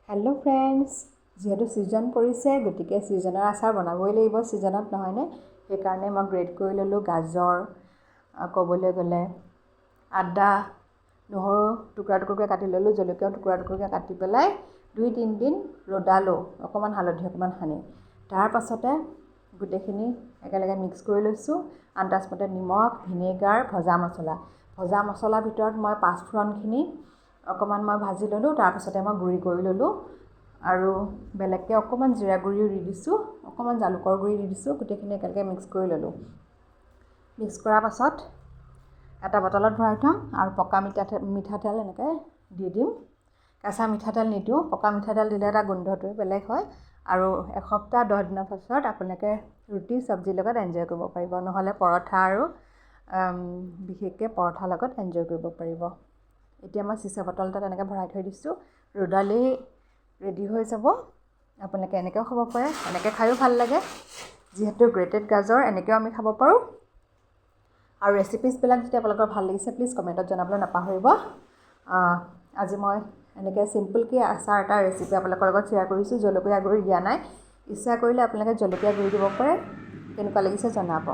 Hello' friends, যিহেতু season পৰিছে গতিকে ছিজনৰ আচাৰ বনাবই লাগিব ছিজনত, নহয়নে? সেইকাৰণে মই গ্ৰেট কৰি ল'লোঁ গাজৰ, ক'বলৈ গ'লে আদা, নহৰু টুকুৰা টুকুৰকৈ কাটি ল'লোঁ, জলকীয়াও টুকুৰা টুকুৰকৈ কাটি পেলাই 2-3 দিন ৰ'দালোঁ, অকণমান হালধি অকণমান সানি। তাৰ পাছতে গোটেইখিনি একেলগে মিক্স কৰি লৈছোঁ। আন্দাজমতে নিমখ, ভিনেগাৰ, ভজা মছলাৰ ভিতৰত মই পাঁচফোৰণখিনি অকণমান মই ভাজি ল'লোঁ। তাৰপিছতে মই গুড়ি কৰি ল'লোঁ আৰু বেলেগকৈ অকণমান জিৰা গুড়িও দি দিছোঁ, অকণমান জালুকৰ গুড়ি দি দিছোঁ। গোটেইখিনি একেলগে মিক্স কৰি ল'লোঁ। মিক্স কৰাৰ পাছত এটা বটলত ভৰাই থ'ম আৰু পকা মিঠাতেল এনেকৈ দি দিম। কেঁচা মিঠাতেল নিদিওঁ, পকা মিঠাতেল দিলে এটা গোন্ধটোৱে বেলেগ হয়। আৰু এসপ্তাহ 10 দিনৰ পাছত আপোনালোকে ৰুটি চব্জিৰ লগত এনজয় কৰিব পাৰিব, নহ'লে পৰঠা আৰু বিশেষকৈ পৰঠাৰ লগত এনজয় কৰিব পাৰিব। এতিয়া মই চিচা বটল এটাত এনেকৈ ভৰাই থৈ দিছোঁ, ৰ'দালেই ৰেডি হৈ যাব। আপোনালোকে এনেকৈও খাব পাৰে, এনেকৈ খায়ো ভাল লাগে। যিহেতু গ্ৰেটেড গাজৰ এনেকৈও আমি খাব পাৰোঁ। আৰু ৰেচিপিছবিলাক যদি আপোনালোকৰ ভাল লাগিছে প্লিজ কমেণ্টত জনাবলৈ নাপাহৰিব। আজি মই এনেকৈ চিম্পলকৈ আচাৰ এটা ৰেচিপি আপোনালোকৰ লগত শ্বেয়াৰ কৰিছোঁ। জলকীয়া গুড়ি দিয়া নাই, ইচ্ছা কৰিলে আপোনালোকে জলকীয়া গুড়ি দিব পাৰে। কেনেকুৱা লাগিছে জনাব।